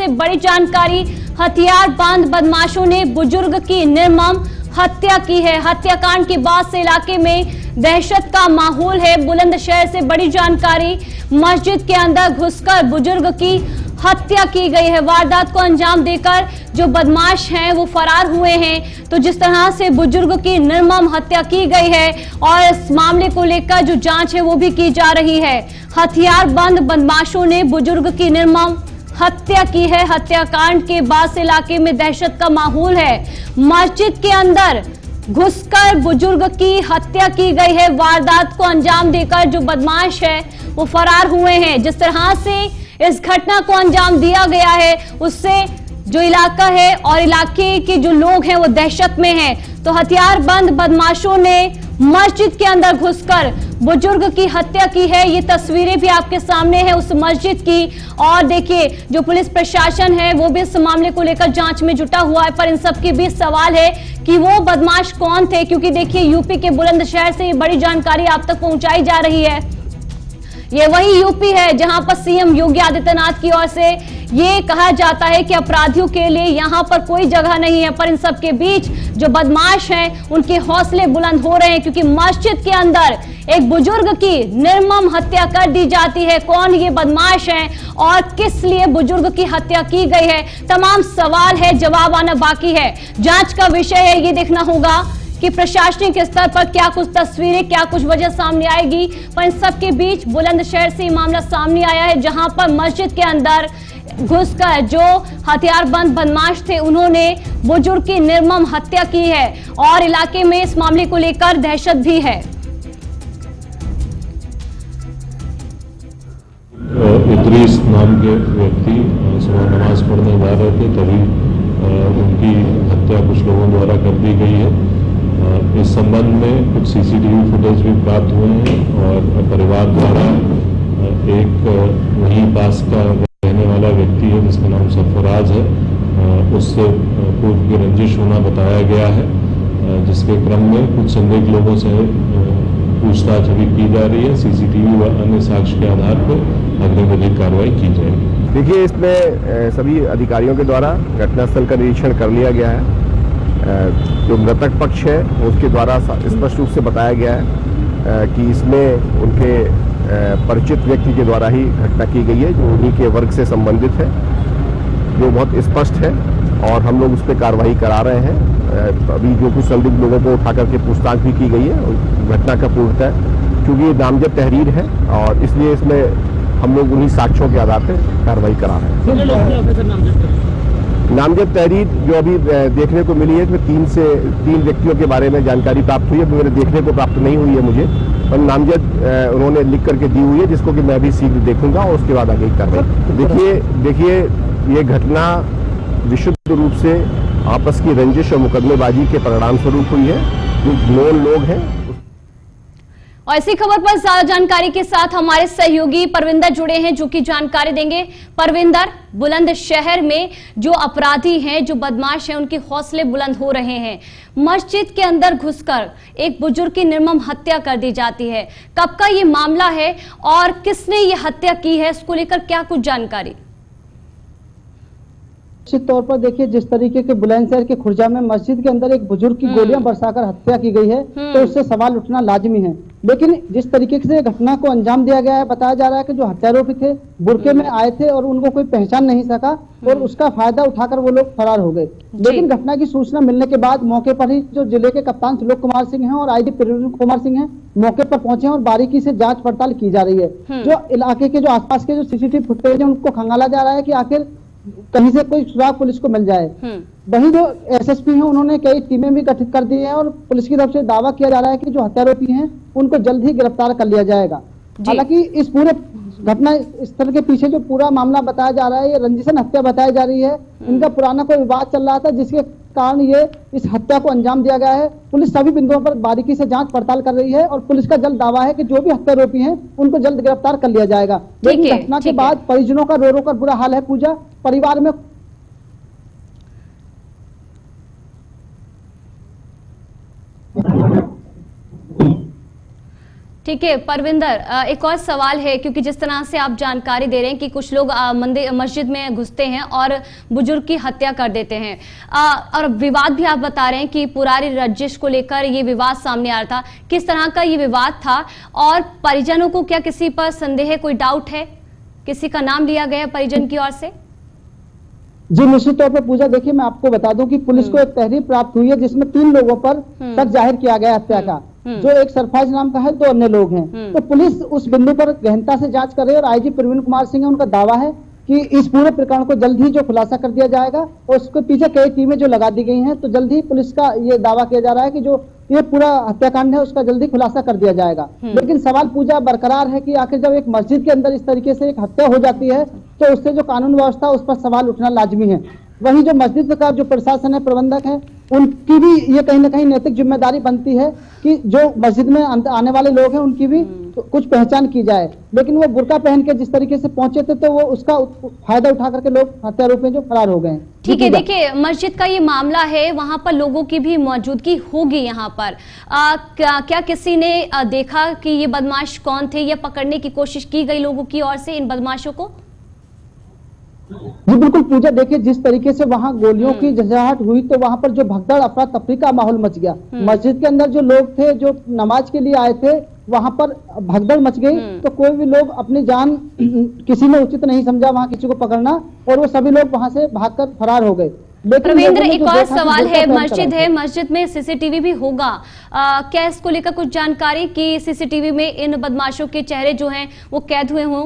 से बड़ी जानकारी। हथियारबंद बदमाशों ने बुजुर्ग की निर्मम हत्या की है। हत्याकांड के बाद से इलाके में दहशत का माहौल है। बुलंदशहर से बड़ी जानकारी। मस्जिद के अंदर घुसकर बुजुर्ग की हत्या की गई है। वारदात को अंजाम देकर जो बदमाश हैं वो फरार हुए हैं। तो जिस तरह से बुजुर्ग की निर्मम हत्या की गई है और इस मामले को लेकर जो जांच है वो भी की जा रही है। हथियारबंद बदमाशों ने बुजुर्ग की निर्मम हत्या की है। हत्याकांड के बाद से इलाके में दहशत का माहौल है। मस्जिद के अंदर घुसकर बुजुर्ग की हत्या की गई है। वारदात को अंजाम देकर जो बदमाश है वो फरार हुए हैं। जिस तरह से इस घटना को अंजाम दिया गया है उससे जो इलाका है और इलाके के जो लोग हैं वो दहशत में हैं। तो हथियारबंद बदमाशों ने मस्जिद के अंदर घुसकर बुजुर्ग की हत्या की है। ये तस्वीरें भी आपके सामने है उस मस्जिद की। और देखिए जो पुलिस प्रशासन है वो भी इस मामले को लेकर जांच में जुटा हुआ है। पर इन सब के बीच सवाल है कि वो बदमाश कौन थे, क्योंकि देखिए यूपी के बुलंदशहर से ये बड़ी जानकारी आप तक पहुंचाई जा रही है। ये वही यूपी है जहां पर सीएम योगी आदित्यनाथ की ओर से ये कहा जाता है कि अपराधियों के लिए यहां पर कोई जगह नहीं है। पर इन सब के बीच जो बदमाश हैं उनके हौसले बुलंद हो रहे हैं, क्योंकि मस्जिद के अंदर एक बुजुर्ग की निर्मम हत्या कर दी जाती है। कौन ये बदमाश हैं और किस लिए बुजुर्ग की हत्या की गई है, तमाम सवाल है, जवाब आना बाकी है। जांच का विषय है, ये देखना होगा कि प्रशासनिक स्तर पर क्या कुछ तस्वीरें, क्या कुछ वजह सामने आएगी। पर इन सब के बीच बुलंदशहर से मामला सामने आया है जहां पर मस्जिद के अंदर घुसकर जो हथियारबंद बदमाश थे उन्होंने बुजुर्ग की निर्मम हत्या की है और इलाके में इस मामले को लेकर दहशत भी है। इद्रीस नाम के व्यक्ति सुबह नमाज पढ़ने जा रहे थे, तभी उनकी हत्या कुछ लोगों द्वारा कर दी गई है। इस संबंध में कुछ सीसीटीवी फुटेज भी प्राप्त हुए हैं और परिवार द्वारा एक वहीं पास का रहने वाला व्यक्ति है जिसका नाम सरफराज है, उससे पूर्व की रंजिश होना बताया गया है, जिसके क्रम में कुछ संदिग्ध लोगों से पूछताछ अभी की जा रही है। सीसीटीवी व अन्य साक्ष्य के आधार पर अगले विधिक कार्रवाई की जाएगी। देखिए, इसमें सभी अधिकारियों के द्वारा घटनास्थल का निरीक्षण कर लिया गया है। जो मृतक पक्ष है उसके द्वारा स्पष्ट रूप से बताया गया है कि इसमें उनके परिचित व्यक्ति के द्वारा ही घटना की गई है, जो उन्हीं के वर्ग से संबंधित है, जो बहुत स्पष्ट है और हम लोग उस पर कार्रवाई करा रहे हैं। अभी जो कुछ संदिग्ध लोगों को उठा करके पूछताछ भी की गई है घटना का पूर्णतः, क्योंकि ये नामजद तहरीर है और इसलिए इसमें हम लोग उन्हीं साक्ष्यों के आधार पर कार्रवाई करा रहे हैं। नामजद तहरीर जो अभी देखने को मिली है इसमें 3 व्यक्तियों के बारे में जानकारी प्राप्त हुई है। मेरे देखने को प्राप्त नहीं हुई है मुझे, पर नामजद उन्होंने लिख करके दी हुई है, जिसको कि मैं भी शीघ्र देखूंगा और उसके बाद आगे कार्रवाई। देखिए ये घटना विशुद्ध रूप से आपस की रंजिश और मुकदमेबाजी के परिणाम स्वरूप हुई है। जो नॉन लोग हैं। और इसी खबर पर ज्यादा जानकारी के साथ हमारे सहयोगी परविंदर जुड़े हैं जो कि जानकारी देंगे। परविंदर, बुलंदशहर में जो अपराधी हैं, जो बदमाश हैं, उनके हौसले बुलंद हो रहे हैं। मस्जिद के अंदर घुसकर एक बुजुर्ग की निर्मम हत्या कर दी जाती है। कब का ये मामला है और किसने ये हत्या की है, इसको लेकर क्या कुछ जानकारी? निश्चित तौर पर देखिए, जिस तरीके के बुलंदशहर के खुर्जा में मस्जिद के अंदर एक बुजुर्ग की गोलियां बरसाकर हत्या की गई है, तो उससे सवाल उठना लाजमी है। लेकिन जिस तरीके से घटना को अंजाम दिया गया है, बताया जा रहा है कि जो हत्यारोपी थे बुरके में आए थे और उनको कोई पहचान नहीं सका और उसका फायदा उठाकर वो लोग फरार हो गए। लेकिन घटना की सूचना मिलने के बाद मौके पर ही जो जिले के कप्तान त्रिलोक कुमार सिंह हैं और आईजी प्रवीण कुमार सिंह हैं, मौके पर पहुंचे और बारीकी से जांच पड़ताल की जा रही है। जो इलाके के जो आसपास के जो सीसीटीवी फुटेज है उनको खंगाला जा रहा है कि आखिर कहीं से कोई सुराग पुलिस को मिल जाए। वहीं जो एसएसपी हैं उन्होंने कई टीमें भी गठित कर दी है और पुलिस की तरफ से दावा किया जा रहा है कि जो हत्यारोपी हैं उनको जल्द ही गिरफ्तार कर लिया जाएगा। हालांकि इस पूरे घटना स्थल के पीछे जो पूरा मामला बताया जा रहा है, ये रंजिशन हत्या बताई जा रही है। इनका पुराना कोई विवाद चल रहा था जिसके कारण ये इस हत्या को अंजाम दिया गया है। पुलिस सभी बिंदुओं पर बारीकी से जांच पड़ताल कर रही है और पुलिस का जल्द दावा है कि जो भी हत्यारोपी हैं उनको जल्द गिरफ्तार कर लिया जाएगा। लेकिन घटना के बाद परिजनों का रो रो कर बुरा हाल है। पूजा, परिवार में ठीक है परविंदर, एक और सवाल है, क्योंकि जिस तरह से आप जानकारी दे रहे हैं कि कुछ लोग मंदिर मस्जिद में घुसते हैं और बुजुर्ग की हत्या कर देते हैं, और विवाद भी आप बता रहे हैं कि पुरानी रंजिश को लेकर ये विवाद सामने आ रहा था। किस तरह का ये विवाद था और परिजनों को क्या किसी पर संदेह है, कोई डाउट है, किसी का नाम लिया गया परिजन की ओर से? जी निश्चित तौर पर पूजा, देखिए मैं आपको बता दूं कि पुलिस को एक तहरीर प्राप्त हुई है जिसमें 3 लोगों पर शक जाहिर किया गया हत्या का, जो एक सरफराज नाम का है, 2 अन्य लोग हैं। तो पुलिस उस बिंदु पर गहनता से जांच कर रही है और आईजी प्रवीण कुमार सिंह है, उनका दावा है कि इस पूरे प्रकरण को जल्द ही जो खुलासा कर दिया जाएगा और उसके पीछे कई टीमें जो लगा दी गई हैं, तो जल्द ही पुलिस का ये दावा किया जा रहा है कि जो ये पूरा हत्याकांड है उसका जल्दी खुलासा कर दिया जाएगा। लेकिन सवाल पूजा बरकरार है कि आखिर जब एक मस्जिद के अंदर इस तरीके से एक हत्या हो जाती है तो उससे जो कानून व्यवस्था उस पर सवाल उठना लाजमी है। वहीं जो मस्जिद का जो प्रशासन है, प्रबंधक है, उनकी भी ये कहीं ना कहीं नैतिक जिम्मेदारी बनती है कि जो मस्जिद में आने वाले लोग हैं उनकी भी तो कुछ पहचान की जाए। लेकिन वो बुर्का पहन के जिस तरीके से पहुंचे थे तो वो उसका फायदा उठा करके लोग हत्यारोपी जो फरार हो गए। ठीक है, देखिए मस्जिद का ये मामला है, वहां पर लोगों की भी मौजूदगी होगी यहाँ पर। क्या किसी ने देखा कि ये बदमाश कौन थे या पकड़ने की कोशिश की गई लोगों की ओर से इन बदमाशों को? जी बिल्कुल पूजा, देखिए जिस तरीके से वहां गोलियों की झंझाहट हुई तो वहां पर जो भगदड़ अफरा तफरी का माहौल मच गया। मस्जिद के अंदर जो लोग थे जो नमाज के लिए आए थे वहां पर भगदड़ मच गई, तो कोई भी लोग अपनी जान किसी ने उचित नहीं समझा वहां किसी को पकड़ना और वो सभी लोग वहां से भागकर फरार हो गए। प्रवींद्र, एक और सवाल है, मस्जिद है, मस्जिद में सीसीटीवी भी होगा, क्या इसको लेकर कुछ जानकारी कि सीसीटीवी में इन बदमाशों के चेहरे जो हैं वो कैद हुए हों?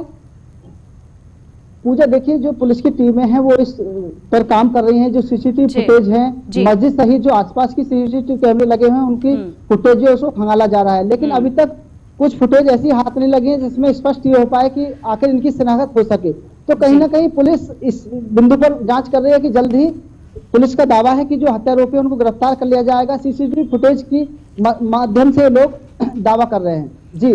पूजा, देखिए जो पुलिस की टीमें हैं वो इस पर काम कर रही हैं। जो सीसीटीवी फुटेज है मस्जिद सहित जो आसपास की सीसीटीवी कैमरे लगे हुए हैं उनकी फुटेज है उसको खंगाला जा रहा है, लेकिन अभी तक कुछ फुटेज ऐसी हाथ नहीं लगी है जिसमें स्पष्ट ये हो पाए कि आखिर इनकी शिनाख्त हो सके। तो कहीं ना कहीं पुलिस इस बिंदु पर जांच कर रही है कि जल्द ही पुलिस का दावा है कि जो हत्यारोपी है उनको गिरफ्तार कर लिया जाएगा। सीसीटीवी फुटेज की माध्यम से लोग दावा कर रहे हैं। जी